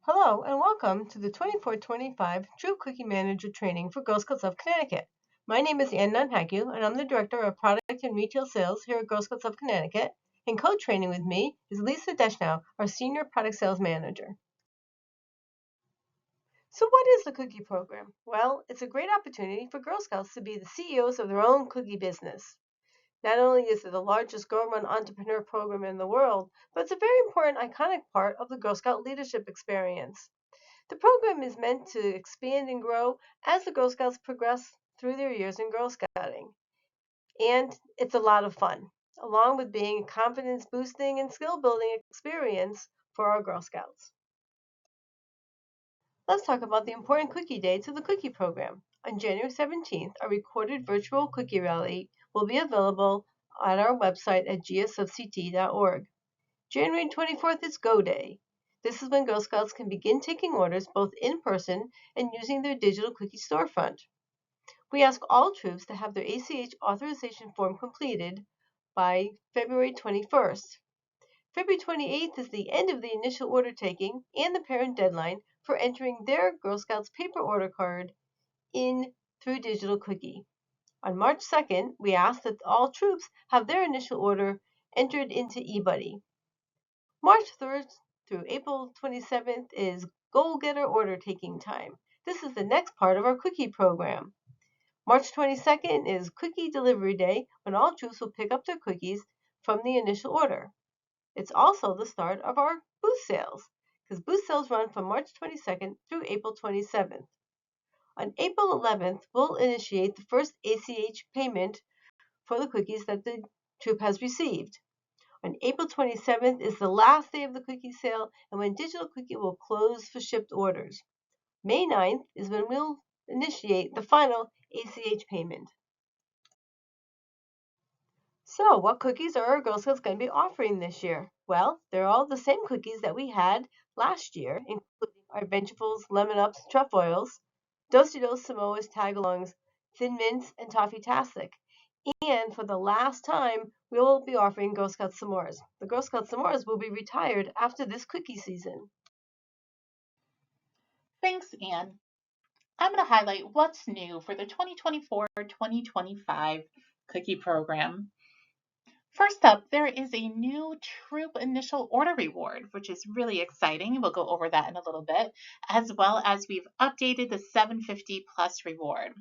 Hello and welcome to the 24-25 Troop Cookie Manager Training for Girl Scouts of Connecticut. My name is Ann Nunhagu and I'm the Director of Product and Retail Sales here at Girl Scouts of Connecticut. And co-training with me is Lisa Deschnow, our Senior Product Sales Manager. So what is the Cookie Program? Well, it's a great opportunity for Girl Scouts to be the CEOs of their own cookie business. Not only is it the largest girl-run entrepreneur program in the world, but it's a very important, iconic part of the Girl Scout leadership experience. The program is meant to expand and grow as the Girl Scouts progress through their years in Girl Scouting. And it's a lot of fun, along with being a confidence boosting and skill building experience for our Girl Scouts. Let's talk about the important cookie dates of the cookie program. On January 17th, a recorded virtual cookie rally will be available at our website at gsofct.org. January 24th is Go Day. This is when Girl Scouts can begin taking orders both in person and using their digital cookie storefront. We ask all troops to have their ACH authorization form completed by February 21st. February 28th is the end of the initial order taking and the parent deadline for entering their Girl Scouts paper order card in through digital cookie. On March 2nd, we ask that all troops have their initial order entered into eBuddy. March 3rd through April 27th is Goal Getter order taking time. This is the next part of our cookie program. March 22nd is Cookie Delivery Day, when all troops will pick up their cookies from the initial order. It's also the start of our booth sales, because booth sales run from March 22nd through April 27th. On April 11th, we'll initiate the first ACH payment for the cookies that the troop has received. On April 27th is the last day of the cookie sale and when digital cookie will close for shipped orders. May 9th is when we'll initiate the final ACH payment. So what cookies are our Girl Scouts going to be offering this year? Well, they're all the same cookies that we had last year, including our Adventurefuls, Lemon Ups, Truff Oils, Do-Si-Dos, Samoas, Tagalongs, Thin Mints, and Toffee-tastic. And for the last time, we will be offering Girl Scout S'mores. The Girl Scout S'mores will be retired after this cookie season. Thanks, Anne. I'm going to highlight what's new for the 2024-2025 cookie program. First up, there is a new troop initial order reward, which is really exciting. We'll go over that in a little bit, as well as we've updated the 750 plus reward.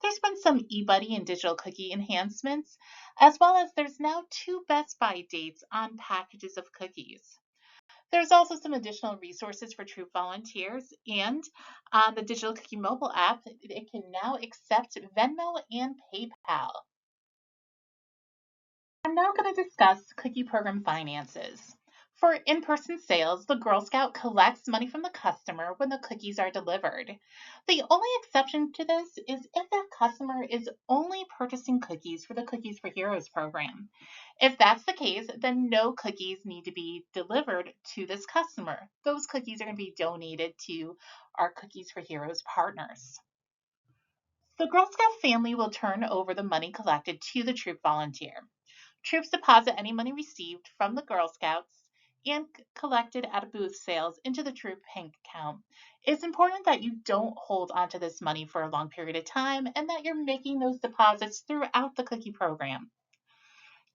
There's been some eBuddy and digital cookie enhancements, as well as there's now 2 Best Buy dates on packages of cookies. There's also some additional resources for troop volunteers, and on the Digital Cookie mobile app, it can now accept Venmo and PayPal. I'm now going to discuss cookie program finances. For in-person sales, the Girl Scout collects money from the customer when the cookies are delivered. The only exception to this is if that customer is only purchasing cookies for the Cookies for Heroes program. If that's the case, then no cookies need to be delivered to this customer. Those cookies are going to be donated to our Cookies for Heroes partners. The Girl Scout family will turn over the money collected to the troop volunteer. Troops deposit any money received from the Girl Scouts and collected at booth sales into the troop bank account. It's important that you don't hold onto this money for a long period of time and that you're making those deposits throughout the cookie program.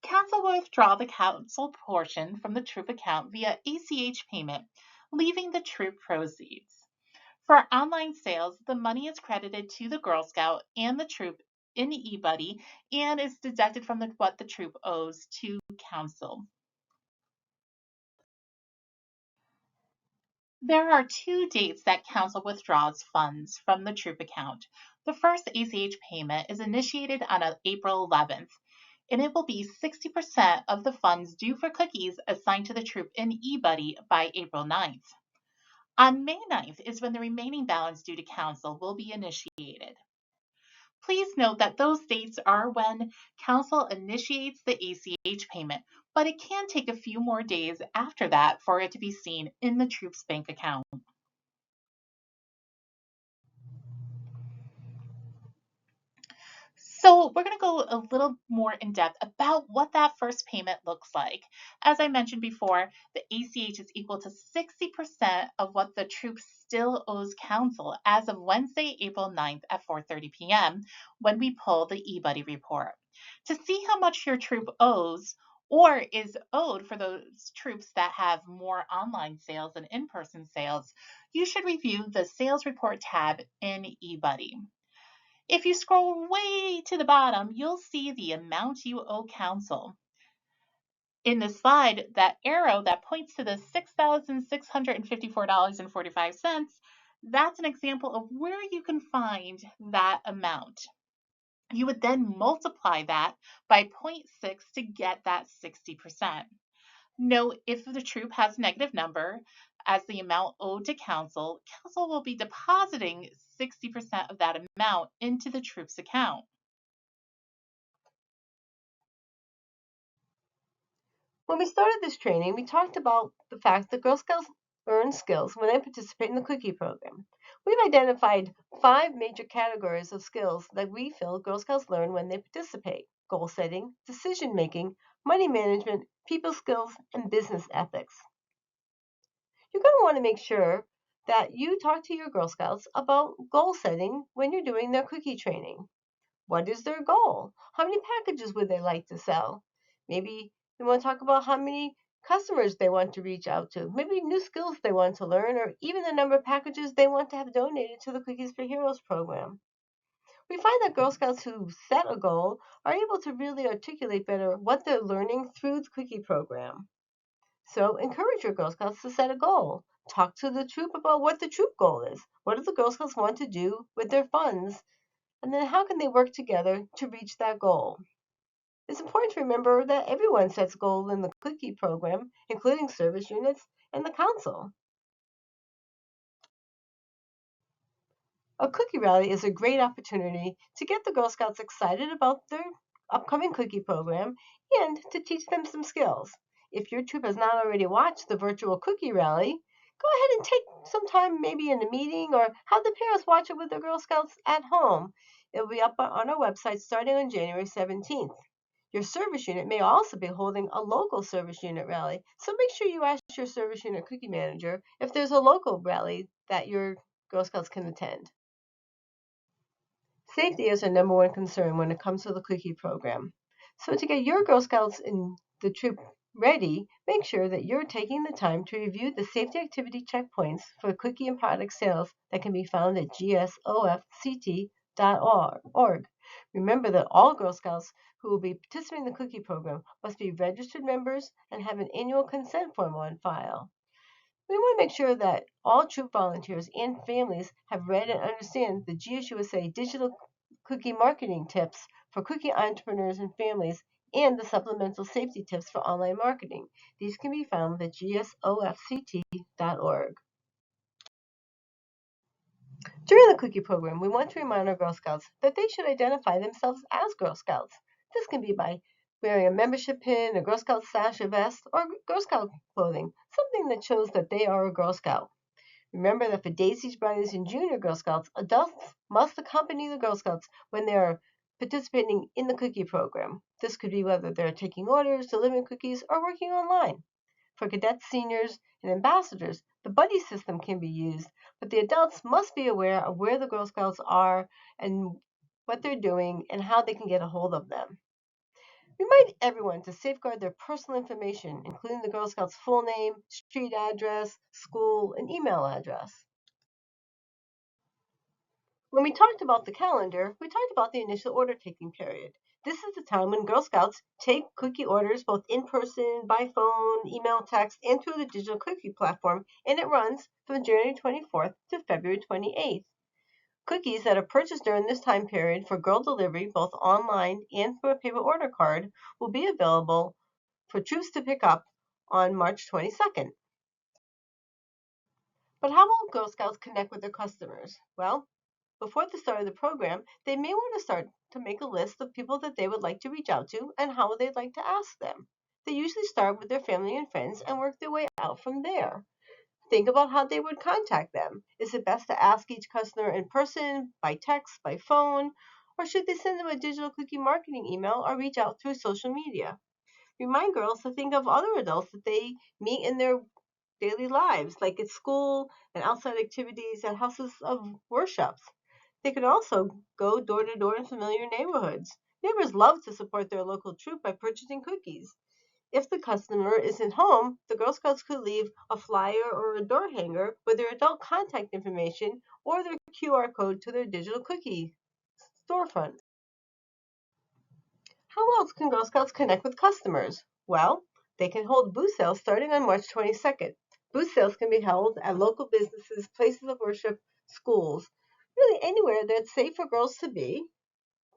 Council will withdraw the council portion from the troop account via ACH payment, leaving the troop proceeds. For online sales, the money is credited to the Girl Scout and the troop in eBuddy and is deducted from what the troop owes to council. There are 2 dates that council withdraws funds from the troop account. The first ACH payment is initiated on April 11th, and it will be 60% of the funds due for cookies assigned to the troop in eBuddy by April 9th. On May 9th is when the remaining balance due to council will be initiated. Please note that those dates are when council initiates the ACH payment, but it can take a few more days after that for it to be seen in the troop's bank account. So we're going to go a little more in depth about what that first payment looks like. As I mentioned before, the ACH is equal to 60% of what the troop still owes council as of Wednesday, April 9th at 4:30 p.m. when we pull the eBuddy report. To see how much your troop owes or is owed for those troops that have more online sales than in-person sales, you should review the sales report tab in eBuddy. If you scroll way to the bottom, you'll see the amount you owe council. In the slide, that arrow that points to the $6,654.45, that's an example of where you can find that amount. You would then multiply that by 0.6 to get that 60%. Note if the troop has a negative number as the amount owed to council, council will be depositing 60% of that amount into the troop's account. When we started this training, we talked about the fact that Girl Scouts learn skills when they participate in the cookie program. We've identified 5 major categories of skills that we feel Girl Scouts learn when they participate: goal setting, decision making, money management, people skills, and business ethics. You're going to want to make sure that you talk to your Girl Scouts about goal setting when you're doing their cookie training. What is their goal? How many packages would they like to sell? Maybe you want to talk about how many customers they want to reach out to, maybe new skills they want to learn, or even the number of packages they want to have donated to the Cookies for Heroes program. We find that Girl Scouts who set a goal are able to really articulate better what they're learning through the cookie program. So encourage your Girl Scouts to set a goal. Talk to the troop about what the troop goal is. What do the Girl Scouts want to do with their funds? And then how can they work together to reach that goal? It's important to remember that everyone sets goals in the cookie program, including service units and the council. A cookie rally is a great opportunity to get the Girl Scouts excited about their upcoming cookie program and to teach them some skills. If your troop has not already watched the virtual cookie rally, go ahead and take some time, maybe in a meeting, or have the parents watch it with the Girl Scouts at home. It will be up on our website starting on January 17th. Your service unit may also be holding a local service unit rally, so make sure you ask your service unit cookie manager if there's a local rally that your Girl Scouts can attend. Safety is our number one concern when it comes to the cookie program. So to get your Girl Scouts in the troop ready, make sure that you're taking the time to review the safety activity checkpoints for cookie and product sales that can be found at gsofct.org. Remember that all Girl Scouts who will be participating in the cookie program must be registered members and have an annual consent form on file. We want to make sure that all troop volunteers and families have read and understand the GSUSA digital cookie marketing tips for cookie entrepreneurs and families and the supplemental safety tips for online marketing. These can be found at gsofct.org. During the cookie program, we want to remind our Girl Scouts that they should identify themselves as Girl Scouts. This can be by wearing a membership pin, a Girl Scout sash or vest, or Girl Scout clothing, something that shows that they are a Girl Scout. Remember that for Daisy's Brownies and Junior Girl Scouts, adults must accompany the Girl Scouts when they are participating in the cookie program. This could be whether they're taking orders, delivering cookies, or working online. For cadets, seniors, and ambassadors, the buddy system can be used, but the adults must be aware of where the Girl Scouts are and what they're doing and how they can get a hold of them. Remind everyone to safeguard their personal information, including the Girl Scouts' full name, street address, school, and email address. When we talked about the calendar, we talked about the initial order taking period. This is the time when Girl Scouts take cookie orders both in person, by phone, email, text, and through the digital cookie platform, and it runs from January 24th to February 28th. Cookies that are purchased during this time period for girl delivery, both online and through a paper order card, will be available for troops to pick up on March 22nd. But how will Girl Scouts connect with their customers? Well, before the start of the program, they may want to start to make a list of people that they would like to reach out to and how they'd like to ask them. They usually start with their family and friends and work their way out from there. Think about how they would contact them. Is it best to ask each customer in person, by text, by phone? Or should they send them a digital cookie marketing email or reach out through social media? Remind girls to think of other adults that they meet in their daily lives, like at school and outside activities at houses of worships. They can also go door to door in familiar neighborhoods. Neighbors love to support their local troop by purchasing cookies. If the customer isn't home, the Girl Scouts could leave a flyer or a door hanger with their adult contact information or their QR code to their digital cookie storefront. How else can Girl Scouts connect with customers? Well, they can hold booth sales starting on March 22nd. Booth sales can be held at local businesses, places of worship, schools, really anywhere that's safe for girls to be,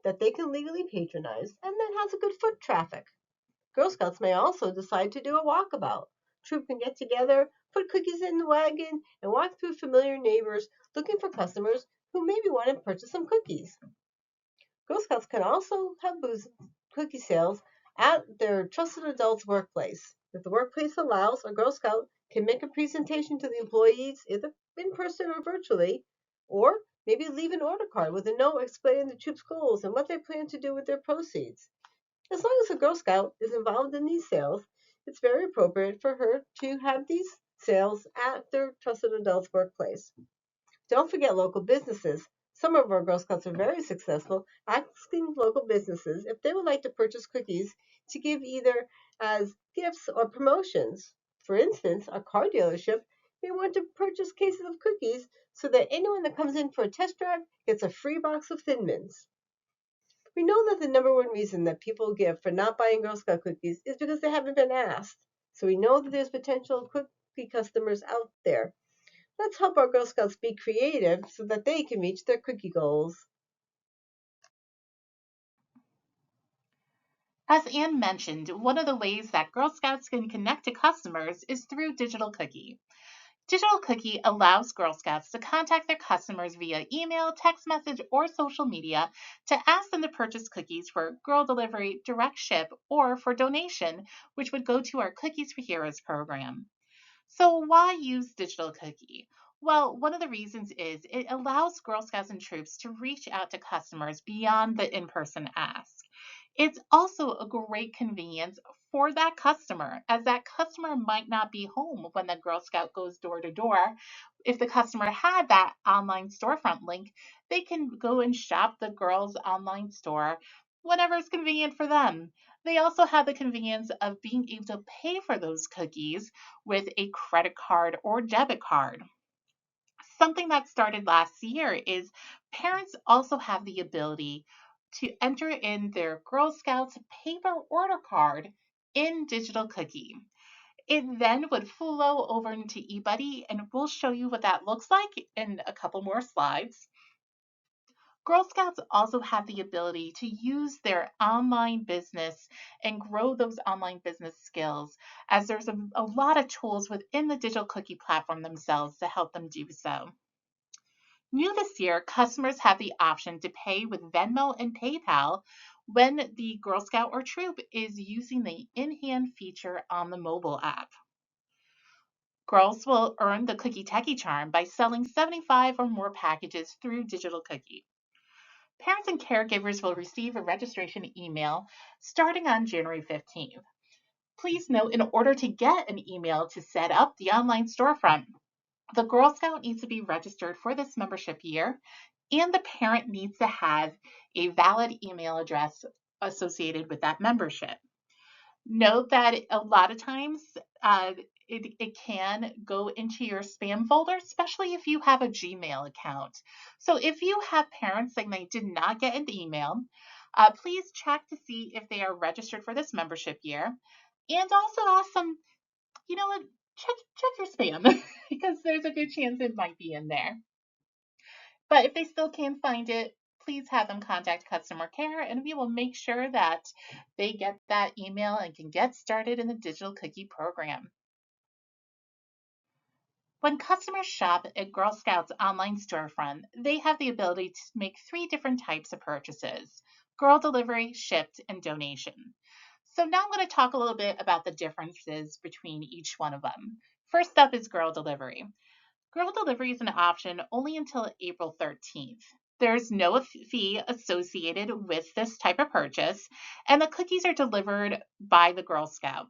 that they can legally patronize, and that has a good foot traffic. Girl Scouts may also decide to do a walkabout. Troop can get together, put cookies in the wagon, and walk through familiar neighbors looking for customers who maybe want to purchase some cookies. Girl Scouts can also have booze cookie sales at their trusted adults workplace. If the workplace allows, a Girl Scout can make a presentation to the employees, either in person or virtually, or maybe leave an order card with a note explaining the troop's goals and what they plan to do with their proceeds. As long as a Girl Scout is involved in these sales, it's very appropriate for her to have these sales at their trusted adults workplace. Don't forget local businesses. Some of our Girl Scouts are very successful asking local businesses if they would like to purchase cookies to give either as gifts or promotions. For instance, a car dealership may want to purchase cases of cookies so that anyone that comes in for a test drive gets a free box of Thin Mints. We know that the number one reason that people give for not buying Girl Scout cookies is because they haven't been asked. So we know that there's potential cookie customers out there. Let's help our Girl Scouts be creative so that they can reach their cookie goals. As Anne mentioned, one of the ways that Girl Scouts can connect to customers is through Digital Cookie. Digital Cookie allows Girl Scouts to contact their customers via email, text message, or social media to ask them to purchase cookies for girl delivery, direct ship, or for donation, which would go to our Cookies for Heroes program. So, why use Digital Cookie? Well, one of the reasons is it allows Girl Scouts and troops to reach out to customers beyond the in person ask. It's also a great convenience for that customer, as that customer might not be home when the Girl Scout goes door to door. If the customer had that online storefront link, they can go and shop the girls' online store whenever it's convenient for them. They also have the convenience of being able to pay for those cookies with a credit card or debit card. Something that started last year is parents also have the ability to enter in their Girl Scouts paper order card in Digital Cookie. It then would flow over into eBuddy, and we'll show you what that looks like in a couple more slides. Girl Scouts also have the ability to use their online business and grow those online business skills, as there's a lot of tools within the digital cookie platform themselves to help them do so. New this year, customers have the option to pay with Venmo and PayPal when the Girl Scout or troop is using the in hand feature on the mobile app. Girls will earn the Cookie Techie Charm by selling 75 or more packages through Digital Cookie. Parents and caregivers will receive a registration email starting on January 15th. Please note, in order to get an email to set up the online storefront, the Girl Scout needs to be registered for this membership year, and the parent needs to have a valid email address associated with that membership. Note that a lot of times it can go into your spam folder, especially if you have a Gmail account. So if you have parents saying they did not get an email, please check to see if they are registered for this membership year. And also ask them, you know what, check your spam because there's a good chance it might be in there. But if they still can't find it, please have them contact customer care and we will make sure that they get that email and can get started in the digital cookie program. When customers shop at Girl Scouts online storefront, they have the ability to make three different types of purchases: girl delivery, shipped, and donation. So now I'm going to talk a little bit about the differences between each one of them. First up is girl delivery. Girl delivery is an option only until April 13th. There's no fee associated with this type of purchase, and the cookies are delivered by the Girl Scout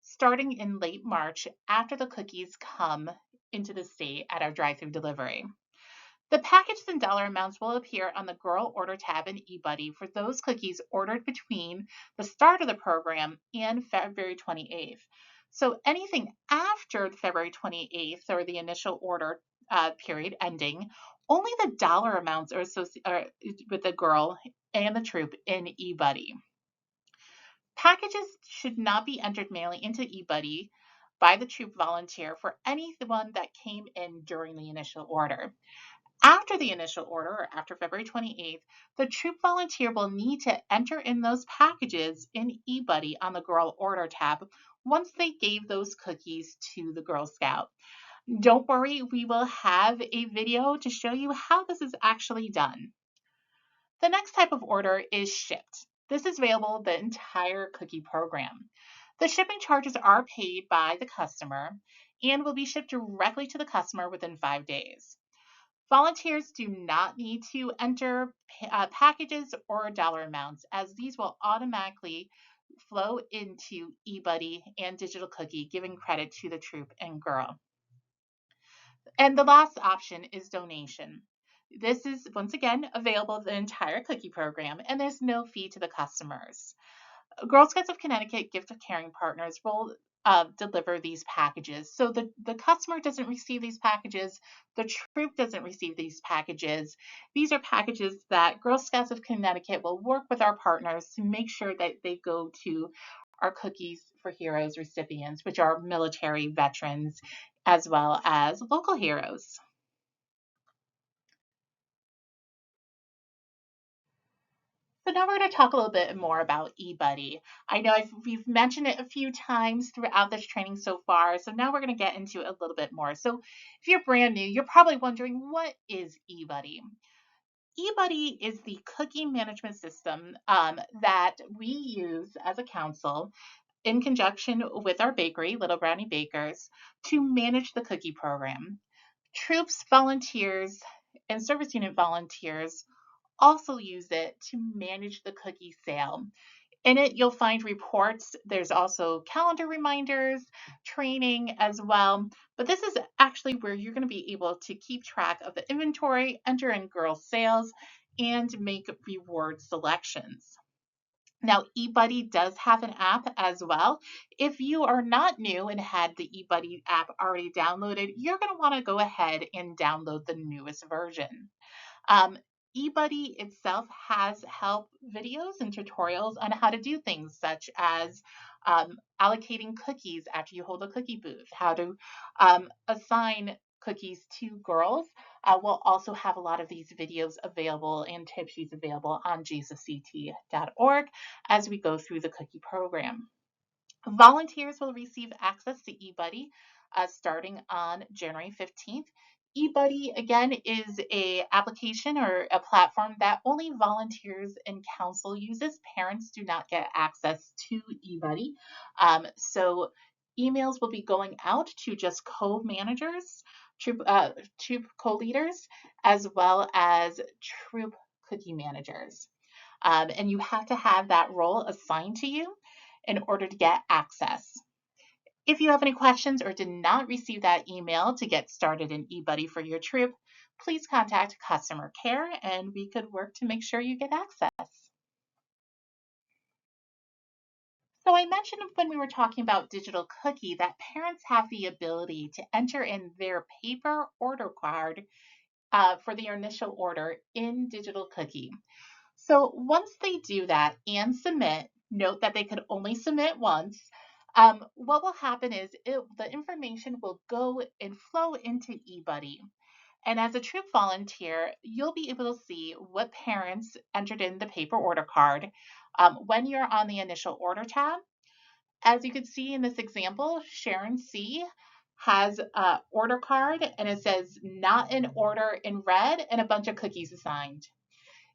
starting in late March after the cookies come into the state at our drive-through delivery. The packages and dollar amounts will appear on the Girl Order tab in eBuddy for those cookies ordered between the start of the program and February 28th. So anything after February 28th or the initial order period ending, only the dollar amounts are associated with the girl and the troop in eBuddy. Packages should not be entered manually into eBuddy by the troop volunteer for anyone that came in during the initial order. After the initial order, or after February 28th, the troop volunteer will need to enter in those packages in eBuddy on the Girl Order tab once they gave those cookies to the Girl Scout. Don't worry, we will have a video to show you how this is actually done. The next type of order is shipped. This is available the entire cookie program. The shipping charges are paid by the customer and will be shipped directly to the customer within 5 days. Volunteers do not need to enter packages or dollar amounts, as these will automatically flow into eBuddy and Digital Cookie, giving credit to the troop and girl. And the last option is donation. This is once again available the entire cookie program, and there's no fee to the customers. Girl Scouts of Connecticut Gift of Caring Partners will deliver these packages. So the customer doesn't receive these packages, the troop doesn't receive these packages. These are packages that Girl Scouts of Connecticut will work with our partners to make sure that they go to our Cookies for Heroes recipients, which are military veterans as well as local heroes. So now we're going to talk a little bit more about eBuddy. I know we've mentioned it a few times throughout this training so far, so now we're going to get into it a little bit more. So if you're brand new, you're probably wondering, what is eBuddy? eBuddy is the cookie management system that we use as a council in conjunction with our bakery, Little Brownie Bakers, to manage the cookie program. Troops, volunteers, and service unit volunteers also use it to manage the cookie sale. In it, you'll find reports. There's also calendar reminders, training as well. But this is actually where you're going to be able to keep track of the inventory, enter in girl sales, and make reward selections. Now, eBuddy does have an app as well. If you are not new and had the eBuddy app already downloaded, you're going to want to go ahead and download the newest version. Um, eBuddy itself has help videos and tutorials on how to do things such as allocating cookies after you hold a cookie booth, how to assign cookies to girls. We'll also have a lot of these videos available and tip sheets available on gsofct.org as we go through the cookie program. Volunteers will receive access to eBuddy starting on January 15th. eBuddy, again, is a application or a platform that only volunteers and council uses. Parents do not get access to eBuddy. So emails will be going out to just co-managers, troop co-leaders, as well as troop cookie managers. And you have to have that role assigned to you in order to get access. If you have any questions or did not receive that email to get started in eBuddy for your troop, please contact customer care and we could work to make sure you get access. So I mentioned when we were talking about Digital Cookie that parents have the ability to enter in their paper order card for their initial order in Digital Cookie. So once they do that and submit, note that they could only submit once. What will happen is the information will go and flow into eBuddy. And as a troop volunteer, you'll be able to see what parents entered in the paper order card when you're on the initial order tab. As you can see in this example, Sharon C has an order card and it says not in order in red and a bunch of cookies assigned.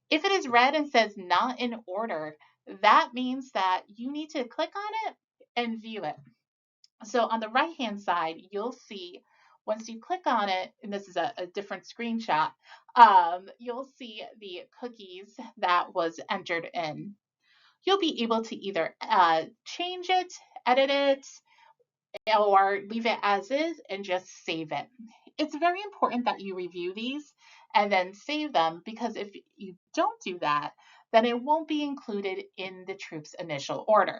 If it is red and says not in order, that means that you need to click on it and view it. So on the right-hand side, you'll see Once you click on it, and this is a different screenshot, you'll see the cookies that was entered in. You'll be able to either change it, edit it, or leave it as is and just save it. It's very important that you review these and then save them, because if you don't do that, then it won't be included in the troop's initial order.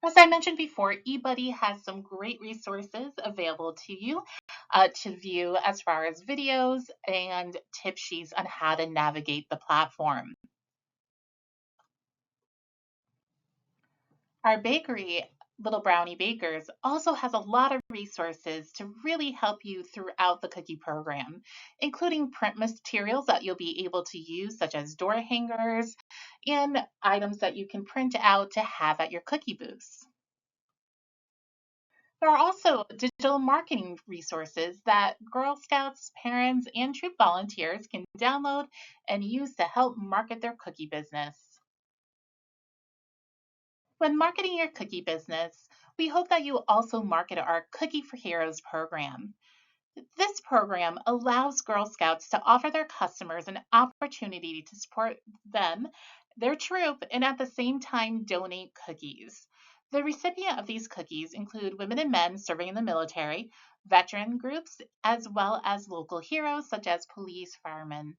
As I mentioned before, eBuddy has some great resources available to you to view, as far as videos and tip sheets on how to navigate the platform. Our bakery, Little Brownie Bakers, also has a lot of resources to really help you throughout the cookie program, including print materials that you'll be able to use, such as door hangers and items that you can print out to have at your cookie booths. There are also digital marketing resources that Girl Scouts, parents, and troop volunteers can download and use to help market their cookie business. When marketing your cookie business, we hope that you also market our Cookie for Heroes program. This program allows Girl Scouts to offer their customers an opportunity to support them, their troop, and at the same time donate cookies. The recipient of these cookies include women and men serving in the military, veteran groups, as well as local heroes such as police, firemen.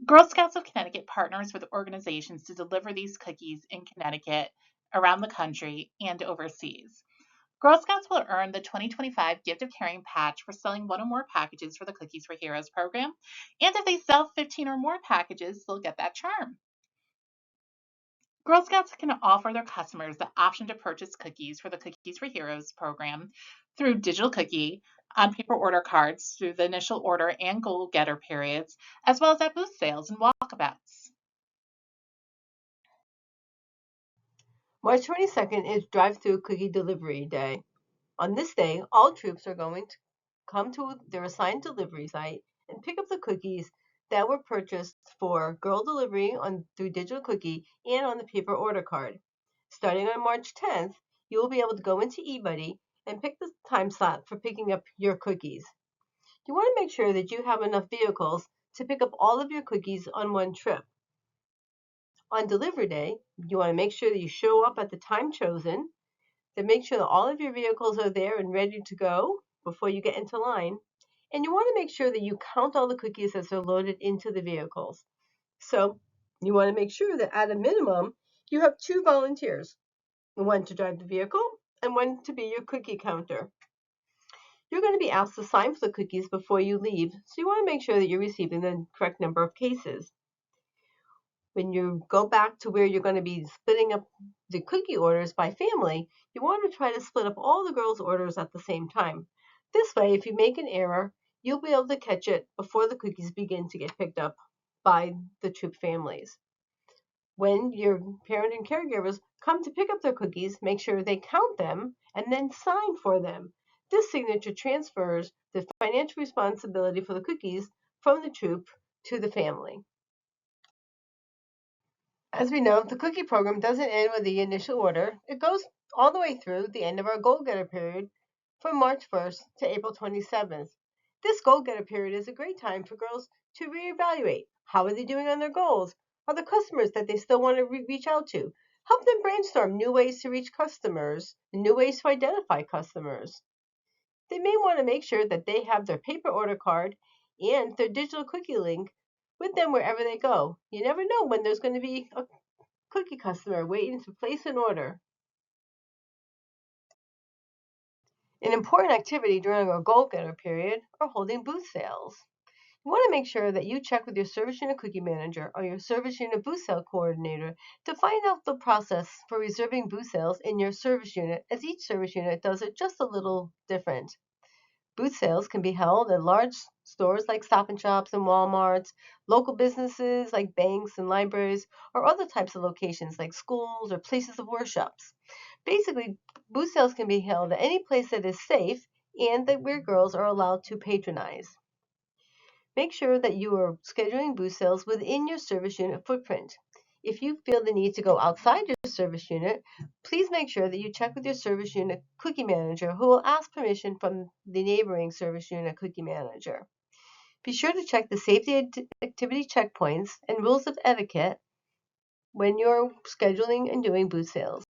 Girl Scouts of Connecticut partners with organizations to deliver these cookies in Connecticut, around the country, and overseas. Girl Scouts will earn the 2025 Gift of Caring patch for selling one or more packages for the Cookies for Heroes program. And if they sell 15 or more packages, they'll get that charm. Girl Scouts can offer their customers the option to purchase cookies for the Cookies for Heroes program through digital cookie, on paper order cards through the initial order and goal getter periods, as well as at booth sales and walkabouts. March 22nd is Drive-Through Cookie Delivery Day. On this day, all troops are going to come to their assigned delivery site and pick up the cookies that were purchased for girl delivery through digital cookie and on the paper order card. Starting on March 10th, you will be able to go into eBuddy and pick the time slot for picking up your cookies. You want to make sure that you have enough vehicles to pick up all of your cookies on one trip. On delivery day, you want to make sure that you show up at the time chosen, to make sure that all of your vehicles are there and ready to go before you get into line. And you want to make sure that you count all the cookies as they're loaded into the vehicles. So you want to make sure that at a minimum, you have 2 volunteers, one to drive the vehicle and one to be your cookie counter. You're going to be asked to sign for the cookies before you leave, so you want to make sure that you're receiving the correct number of cases. When you go back to where you're going to be splitting up the cookie orders by family, you want to try to split up all the girls' orders at the same time. This way, if you make an error, you'll be able to catch it before the cookies begin to get picked up by the troop families. When your parent and caregivers come to pick up their cookies, make sure they count them and then sign for them. This signature transfers the financial responsibility for the cookies from the troop to the family. As we know, the cookie program doesn't end with the initial order. It goes all the way through the end of our goal getter period from March 1st to April 27th. This goal getter period is a great time for girls to reevaluate. How are they doing on their goals? Are the customers that they still want to reach out to? Help them brainstorm new ways to reach customers and new ways to identify customers. They may want to make sure that they have their paper order card and their digital cookie link with them wherever they go. You never know when there's going to be a cookie customer waiting to place an order. An important activity during our goal getter period are holding booth sales. You want to make sure that you check with your service unit cookie manager or your service unit booth sale coordinator to find out the process for reserving booth sales in your service unit, as each service unit does it just a little different. Booth sales can be held at large stores like Stop and Shops and Walmarts, local businesses like banks and libraries, or other types of locations like schools or places of workshops. Basically, booth sales can be held at any place that is safe and that where girls are allowed to patronize. Make sure that you are scheduling booth sales within your service unit footprint. If you feel the need to go outside your service unit, please make sure that you check with your service unit cookie manager, who will ask permission from the neighboring service unit cookie manager. Be sure to check the safety activity checkpoints and rules of etiquette when you're scheduling and doing booth sales.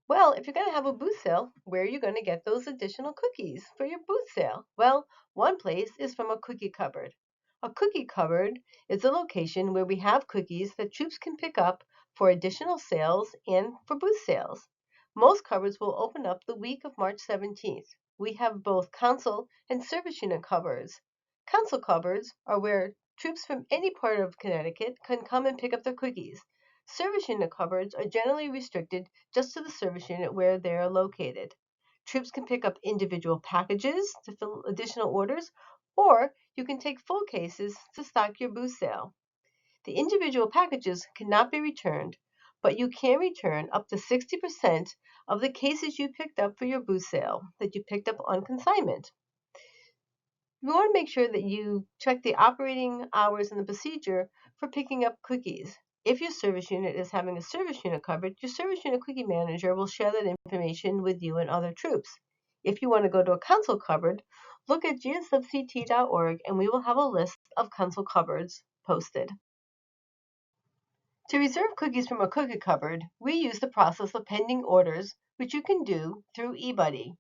Well, if you're going to have a booth sale, where are you going to get those additional cookies for your booth sale? Well, one place is from a cookie cupboard. A cookie cupboard is a location where we have cookies that troops can pick up for additional sales and for booth sales. Most cupboards will open up the week of March 17th. We have both council and service unit cupboards. Council cupboards are where troops from any part of Connecticut can come and pick up their cookies. Service unit cupboards are generally restricted just to the service unit where they are located. Troops can pick up individual packages to fill additional orders, or you can take full cases to stock your booth sale. The individual packages cannot be returned, but you can return up to 60% of the cases you picked up for your booth sale that you picked up on consignment. You want to make sure that you check the operating hours and the procedure for picking up cookies. If your service unit is having a service unit cupboard, your service unit cookie manager will share that information with you and other troops. If you want to go to a council cupboard, look at gsofct.org and we will have a list of council cupboards posted. To reserve cookies from a cookie cupboard, we use the process of pending orders, which you can do through eBuddy.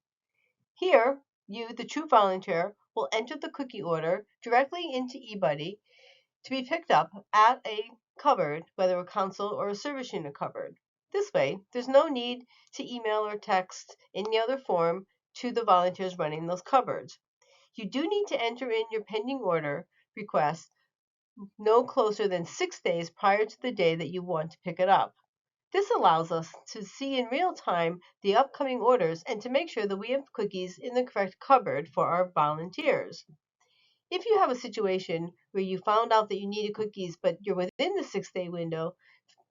Here, you, the troop volunteer, will enter the cookie order directly into eBuddy to be picked up at a cupboard, whether a council or a service unit cupboard. This way, there's no need to email or text any other form to the volunteers running those cupboards. You do need to enter in your pending order request no closer than 6 days prior to the day that you want to pick it up. This allows us to see in real time the upcoming orders and to make sure that we have cookies in the correct cupboard for our volunteers. If you have a situation where you found out that you needed cookies but you're within the 6-day window,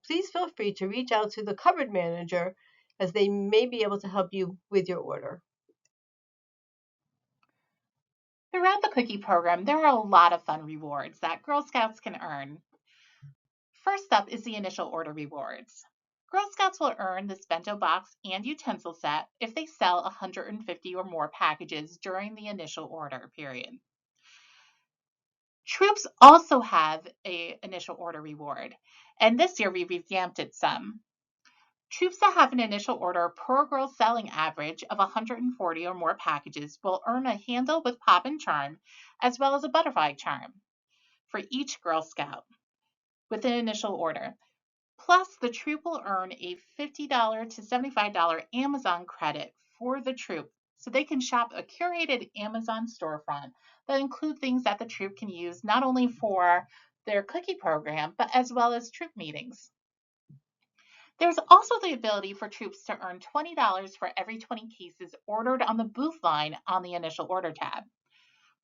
please feel free to reach out to the cupboard manager as they may be able to help you with your order. Throughout the cookie program, there are a lot of fun rewards that Girl Scouts can earn. First up is the initial order rewards. Girl Scouts will earn this bento box and utensil set if they sell 150 or more packages during the initial order period. Troops also have an initial order reward, and this year we revamped it some. Troops that have an initial order per girl selling average of 140 or more packages will earn a handle with pop and charm, as well as a butterfly charm for each Girl Scout with an initial order. Plus, the troop will earn a $50 to $75 Amazon credit for the troop so they can shop a curated Amazon storefront that include things that the troop can use not only for their cookie program, but as well as troop meetings. There's also the ability for troops to earn $20 for every 20 cases ordered on the booth line on the initial order tab.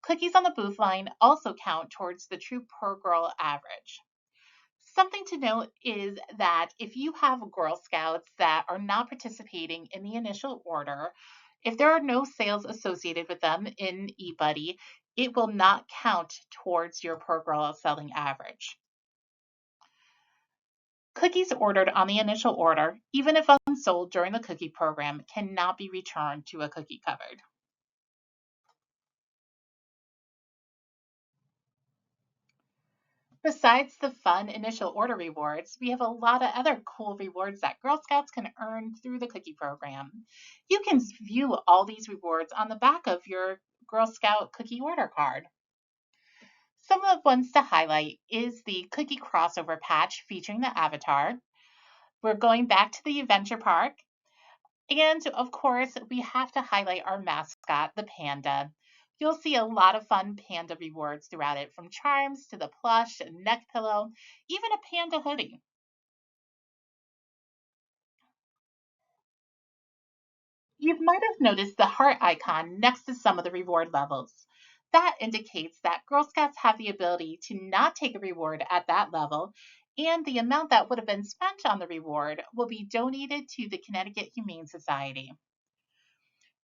Cookies on the booth line also count towards the troop per girl average. Something to note is that if you have Girl Scouts that are not participating in the initial order, if there are no sales associated with them in eBuddy, it will not count towards your per girl selling average. Cookies ordered on the initial order, even if unsold during the cookie program, cannot be returned to a cookie cupboard. Besides the fun initial order rewards, we have a lot of other cool rewards that Girl Scouts can earn through the cookie program. You can view all these rewards on the back of your Girl Scout cookie order card. Some of the ones to highlight is the cookie crossover patch featuring the avatar. We're going back to the adventure park. And of course, we have to highlight our mascot, the panda. You'll see a lot of fun panda rewards throughout it, from charms to the plush, a neck pillow, even a panda hoodie. You might have noticed the heart icon next to some of the reward levels. That indicates that Girl Scouts have the ability to not take a reward at that level, and the amount that would have been spent on the reward will be donated to the Connecticut Humane Society.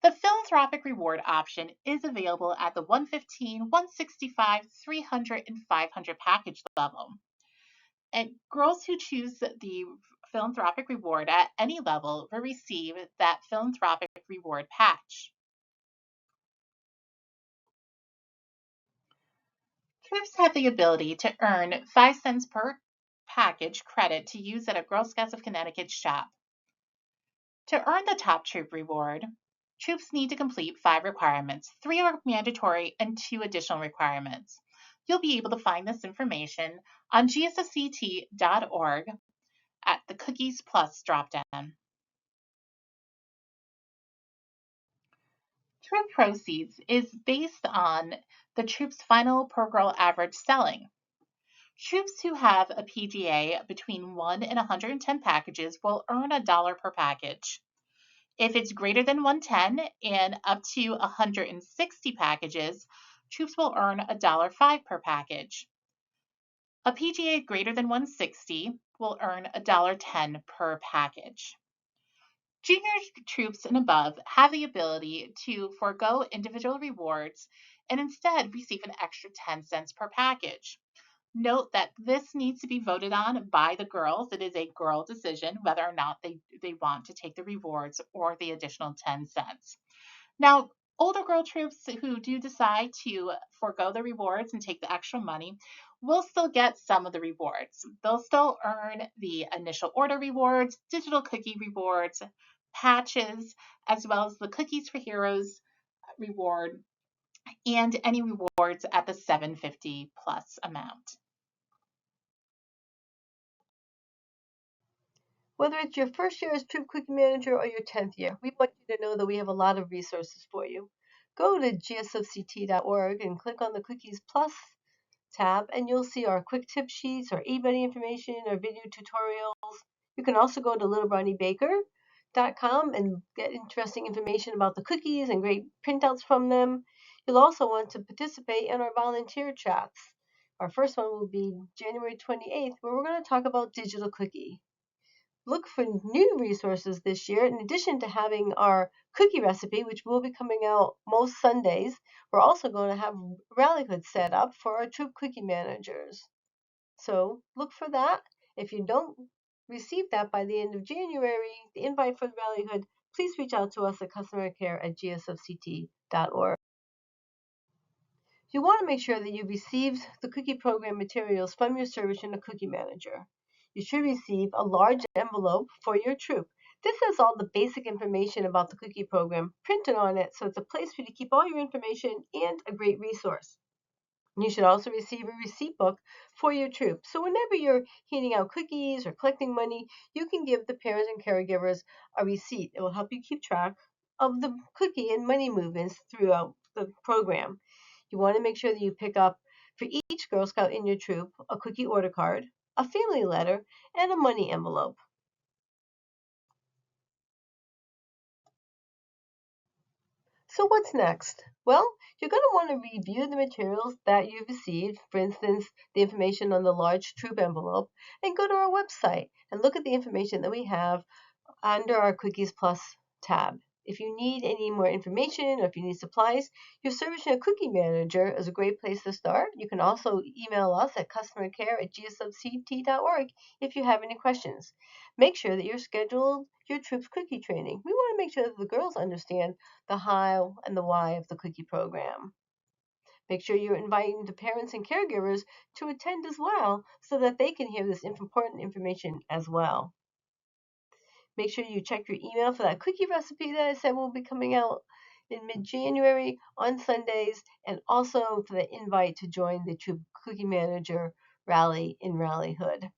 The philanthropic reward option is available at the 115, 165, 300, and 500 package level. And girls who choose the philanthropic reward at any level will receive that philanthropic reward patch. Troops have the ability to earn 5 cents per package credit to use at a Girl Scouts of Connecticut shop. To earn the top troop reward, troops need to complete 5 requirements. 3 are mandatory and 2 additional requirements. You'll be able to find this information on gsfct.org at the Cookies Plus dropdown. Troop proceeds is based on the troop's final per girl average selling. Troops who have a PGA between 1 and 110 packages will earn $1 per package. If it's greater than 110 and up to 160 packages, troops will earn $1.05 per package. A PGA greater than 160 will earn $1.10 per package. Junior troops and above have the ability to forego individual rewards and instead receive an extra 10 cents per package. Note that this needs to be voted on by the girls. It is a girl decision whether or not they want to take the rewards or the additional 10 cents. Now, older girl troops who do decide to forego the rewards and take the extra money will still get some of the rewards. They'll still earn the initial order rewards, digital cookie rewards, patches, as well as the Cookies for Heroes reward and any rewards at the 750 plus amount. Whether it's your first year as Troop Cookie Manager or your 10th year, we want you to know that we have a lot of resources for you. Go to gsfct.org and click on the Cookies Plus tab, and you'll see our quick tip sheets, our eBuddy information, our video tutorials. You can also go to littlebrowniebaker.com and get interesting information about the cookies and great printouts from them. You'll also want to participate in our volunteer chats. Our first one will be January 28th, where we're going to talk about digital cookie. Look for new resources this year. In addition to having our cookie recipe, which will be coming out most Sundays, we're also going to have Rallyhood set up for our troop cookie managers. So look for that. If you don't receive that by the end of January, the invite for the Rallyhood, please reach out to us at customercare@gsfct.org. You want to make sure that you've received the cookie program materials from your service and cookie manager. You should receive a large envelope for your troop. This has all the basic information about the cookie program printed on it, so it's a place for you to keep all your information and a great resource. You should also receive a receipt book for your troop. So whenever you're handing out cookies or collecting money, you can give the parents and caregivers a receipt. It will help you keep track of the cookie and money movements throughout the program. You want to make sure that you pick up for each Girl Scout in your troop a cookie order card, a family letter, and a money envelope. So what's next? Well, you're going to want to review the materials that you've received, for instance, the information on the large troop envelope, and go to our website and look at the information that we have under our Cookies Plus tab. If you need any more information or if you need supplies, your Service and Cookie Manager is a great place to start. You can also email us at customercare@gsfct.org if you have any questions. Make sure that you're scheduled your troop's cookie training. We want to make sure that the girls understand the how and the why of the cookie program. Make sure you're inviting the parents and caregivers to attend as well so that they can hear this important information as well. Make sure you check your email for that cookie recipe that I said will be coming out in mid-January on Sundays, and also for the invite to join the Troop Cookie Manager Rally in Rallyhood.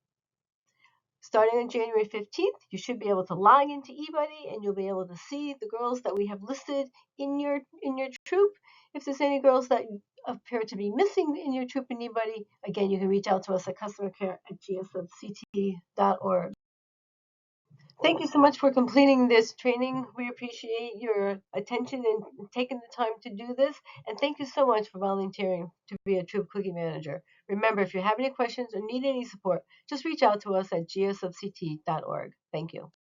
Starting on January 15th, you should be able to log into eBuddy and you'll be able to see the girls that we have listed in your troop. If there's any girls that appear to be missing in your troop in eBuddy, again, you can reach out to us at customercare@gsfct.org. Thank you so much for completing this training. We appreciate your attention and taking the time to do this. And thank you so much for volunteering to be a Troop Cookie Manager. Remember, if you have any questions or need any support, just reach out to us at gsfct.org. Thank you.